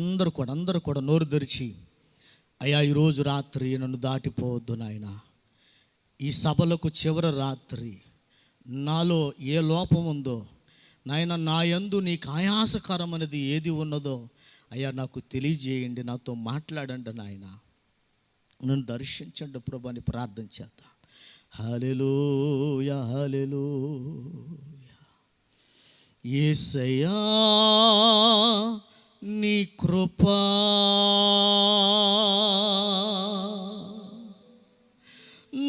అందరూ కూడా నోరు తెరిచి, అయ్యా ఈరోజు రాత్రి నన్ను దాటిపోవద్దు నాయన. ఈ సభలకు చివరి రాత్రి నాలో ఏ లోపం ఉందో నాయన, నా యందు నీకు ఆయాసకరం అనేది ఏది ఉన్నదో అయ్యా నాకు తెలియజేయండి, నాతో మాట్లాడండి నాయన, నన్ను దర్శించండి ప్రభు అని ప్రార్థన చేద్దాం. హల్లెలూయా హల్లెలూయా. యేసయ్యా నీ కృపా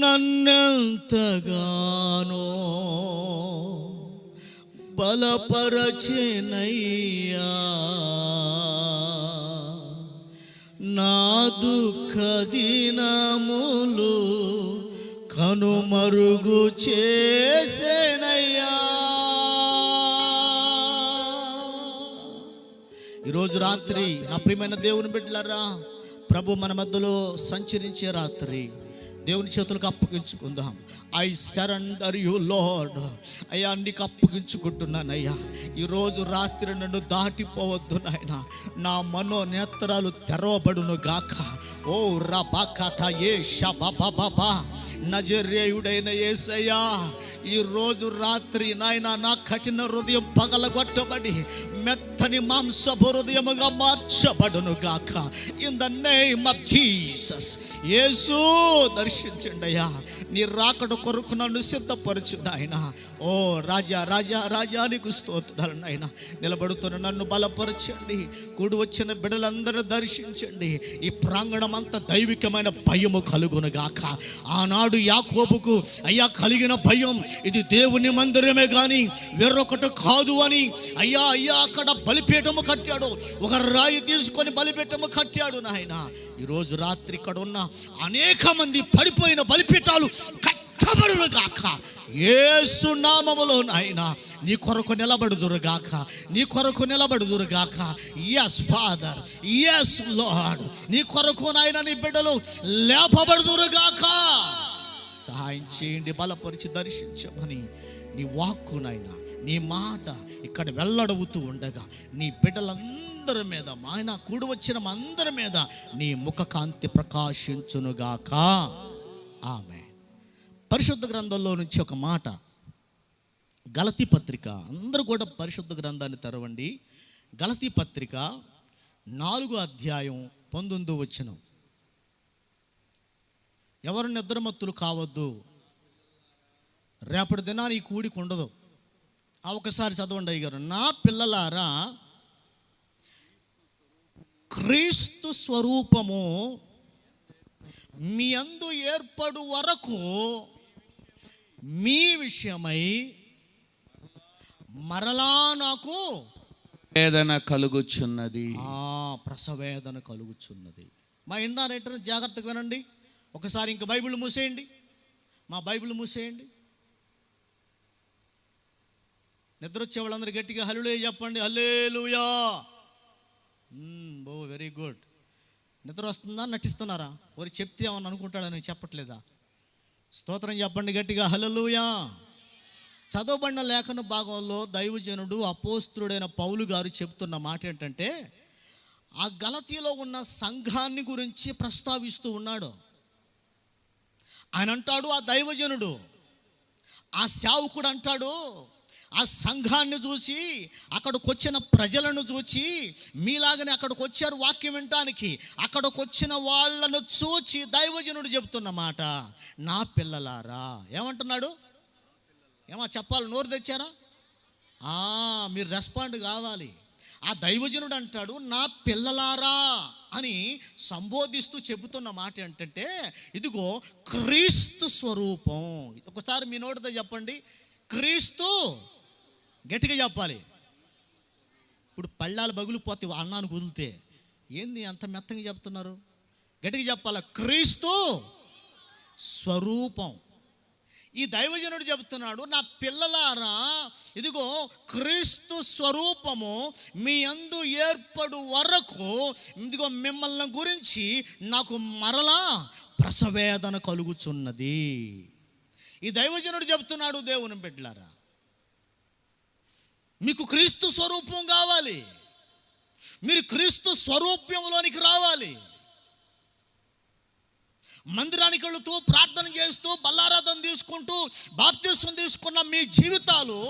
నన్నెంతగానో బలపరచెనయ్యా, నా దుఃఖ దినములు కనుమరుగు చేసేనయ్యా. ఈరోజు రాత్రి నా ప్రియమైన దేవుని బిడ్డలారా, ప్రభు మన మధ్యలో సంచరించే రాత్రి దేవుని చేతులకు అప్పగించుకుందాం. I surrender you lord. అయ్యా నీకు అప్పగించుకుంటున్నానయ్యా. ఈరోజు రాత్రి నన్ను దాటిపోవద్దు నాయన, నా మనోనేత్రాలు తెరవబడును గాక. ఓ రబాకాట ఏ షబాబాబా నజరేయుడైన యేసయ్యా, ఈరోజు రాత్రి నాయన నా కఠిన హృదయం పగలగొట్టబడి మెత్తని మాంసపు హృదయముగా మార్చబడును గాక. In the name of Jesus. యేసు దర్శించండి అయ్యా, నీ రాకడ కొరకు నన్ను సిద్ధపరచు నాయన. ఓ రాజా రాజా రాజా నీకు స్తోత్రాలు నాయన. నిలబడుతున్న నన్ను బలపరచండి, కూడి వచ్చిన బిడ్డలందరూ దర్శించండి. ఈ ప్రాంగణం అంతా దైవికమైన భయము కలుగును గాక. ఆనాడు యాకోబుకు అయ్యా కలిగిన భయం, ఇది దేవుని మందిరమే కానీ వేరొకటి కాదు అని. అయ్యా అయ్యా అక్కడ బలిపీఠము కట్టాడు, ఒక రాయి తీసుకొని బలిపీఠము కట్టాడు నాయన. ఈరోజు రాత్రి ఇక్కడ ఉన్న అనేక మంది పడిపోయిన బలిపీఠాలు కట్టబడును గాక యేసు నామములో నాయన. నీ కొరకు నిలబడుదురుగాక, నీ కొరకు నిలబడుదురుగాక. yes ఫాదర్, yes లార్డ్, నీ కొరకు నాయన నీ బిడ్డలు లేపబడుదురుగాక. సహాయం చేయండి, బలపరిచి దర్శించమని. నీ వాక్కు నాయన, నీ మాట ఇక్కడ వెల్లడవుతూ ఉండగా నీ బిడ్డలందరి మీద, ఆయన కూడి వచ్చిన అందరి మీద నీ ముఖకాంతి ప్రకాశించునుగాక. ఆమె పరిశుద్ధ గ్రంథంలో నుంచి ఒక మాట, గలతీ పత్రిక. అందరూ కూడా పరిశుద్ధ గ్రంథాన్ని తెరవండి. గలతీ పత్రిక 4వ అధ్యాయం 19వ వచనం. ఎవరు నిద్రమత్తులు కావద్దు, రేపటి దినాన్ని ఈ కూడికి ఉండదు. ఒకసారి చదవండి అయ్యగారు. నా పిల్లలారా, క్రీస్తు స్వరూపము మీ యందు ఏర్పడు వరకు మీ విషయమై మరలా నాకు వేదన కలుగుచున్నది. ప్రసవేదన కలుగుచున్నది. మా ఇండా రైటర్ జాగ్రత్తగా వినండి. ఒకసారి ఇంక బైబిల్ మూసేయండి, మా బైబిల్ మూసేయండి. నిద్ర వచ్చే వాళ్ళందరూ గట్టిగా హల్లెలూయా చెప్పండి. హల్లెలూయా. Very good. నిద్ర వస్తుందా, నటిస్తున్నారా? వారు చెప్తే ఏమని అనుకుంటాడని చెప్పట్లేదా? స్తోత్రం చెప్పండి గట్టిగా. హల్లెలూయా. చదవబడిన లేఖన భాగంలో దైవజనుడు అపోస్తుడైన పౌలు గారు చెప్తున్న మాట ఏంటంటే, ఆ గలతీలో ఉన్న సంఘాన్ని గురించి ప్రస్తావిస్తూ ఉన్నాడు. ఆయన అంటాడు, ఆ దైవజనుడు, ఆ సేవకుడు అంటాడు, ఆ సంఘాన్ని చూసి, అక్కడికి వచ్చిన ప్రజలను చూసి, మీలాగనే అక్కడికి వచ్చారు వాక్యం వినటానికి, అక్కడికి వచ్చిన వాళ్ళను చూచి దైవజనుడు చెప్తున్న మాట, నా పిల్లలారా. ఏమంటున్నాడు? ఏమో చెప్పాలి, నోరు తెచ్చారా? మీరు రెస్పాండ్ కావాలి. ఆ దైవజనుడు అంటాడు, నా పిల్లలారా అని సంబోధిస్తూ చెబుతున్న మాట ఏంటంటే, ఇదిగో క్రీస్తు స్వరూపం. ఒకసారి మీ నోటితో చెప్పండి, క్రీస్తు. గట్టిగా చెప్పాలి. ఇప్పుడు పళ్ళాలు బగులిపోతే అన్నాను కుదిలితే ఏంది అంత మెత్తగా చెప్తున్నారు? గట్టిగా చెప్పాలి, క్రీస్తు స్వరూపం. ఈ దైవజనుడు చెబుతున్నాడు, నా పిల్లలారా, ఇదిగో క్రీస్తు స్వరూపము మీ యందు ఏర్పడు వరకు, ఇదిగో మిమ్మల్ని గురించి నాకు మరలా ప్రసవేదన కలుగుచున్నది. ఈ దైవజనుడు చెబుతున్నాడు, దేవుని బిడ్డలారా, మీకు క్రీస్తు స్వరూపం కావాలి. మీరు క్రీస్తు స్వరూప్యంలోనికి రావాలి. మందిరానికి వెళుతూ ప్రార్థన చేస్తూ బల్లారాధన తీసుకుంటూ బాప్తిస్మం తీసుకున్న మీ జీవితాలు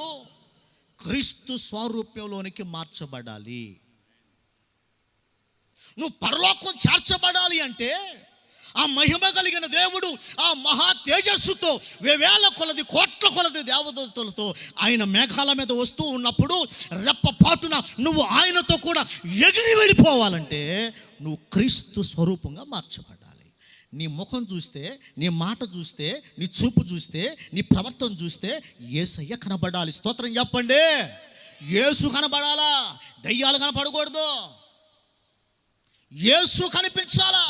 క్రీస్తు స్వరూప్యంలోనికి మార్చబడాలి. నువ్వు పరలోకం చేర్చబడాలి అంటే ఆ మహిమ కలిగిన దేవుడు ఆ మహా తేజస్సుతో వేవేల కొలది కోట్ల కొలది దేవదూతలతో ఆయన మేఘాల మీద వస్తూ ఉన్నప్పుడు రెప్పపాటున నువ్వు ఆయనతో కూడా ఎగిరి వెళ్ళిపోవాలంటే నువ్వు క్రీస్తు స్వరూపంగా మార్చబడాలి. నీ ముఖం చూస్తే, నీ మాట చూస్తే, నీ చూపు చూస్తే, నీ ప్రవర్తన చూస్తే యేసయ్య కనబడాలి. స్తోత్రం చెప్పండి. యేసు కనబడాలా, దయ్యాలు కనపడకూడదు. యేసు కనిపించాలా.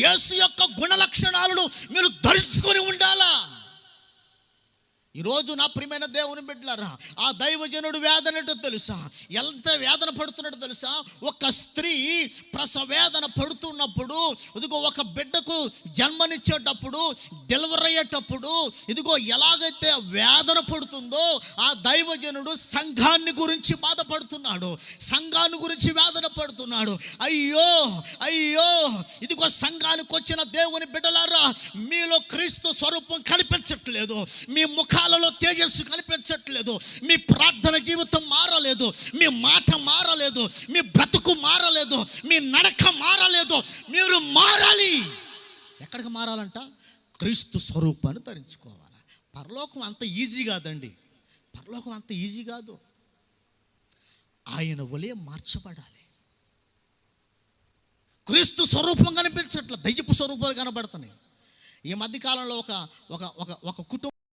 యేసు యొక్క గుణ లక్షణాలను మీరు ధరించుకొని ఉండాలా. ఈరోజు నా ప్రియమైన దేవుని బిడ్డలారా, ఆ దైవజనుడు వేదన ఏంటో తెలుసా? ఎంత వేదన పడుతున్నట్టు తెలుసా? ఒక స్త్రీ ప్రసవేదన పడుతున్నప్పుడు, ఇదిగో ఒక బిడ్డకు జన్మనిచ్చేటప్పుడు, డెలివరీ అయ్యేటప్పుడు ఇదిగో ఎలాగైతే వేదన పడుతుందో ఆ దైవజనుడు సంఘాన్ని గురించి బాధపడుతున్నాడు, సంఘాన్ని గురించి వేదన పడుతున్నాడు. అయ్యో అయ్యో, ఇదిగో సంఘానికి వచ్చిన దేవుని బిడ్డలారా, మీలో క్రీస్తు స్వరూపం కనిపించట్లేదు, మీ ముఖాలలో తేజస్సు కనిపించట్లేదు, మీ ప్రార్థన జీవితం మారలేదు, మీ మాట మారలేదు, మీ బ్రతుకు మారలేదు, మీ నడక మారలేదు. మీరు మారాలి. ఎక్కడికి మారాలంట? క్రీస్తు స్వరూపాన్ని ధరించుకోవాలి. పరలోకం అంత ఈజీ కాదండి, పరలోకం అంత ఈజీ కాదు. ఆయన వలె మార్చబడాలి. క్రీస్తు స్వరూపం కనిపించట్ల, దయ్యపు స్వరూపాలు కనబడుతున్నాయి. ఈ మధ్యకాలంలో ఒక కుటుంబం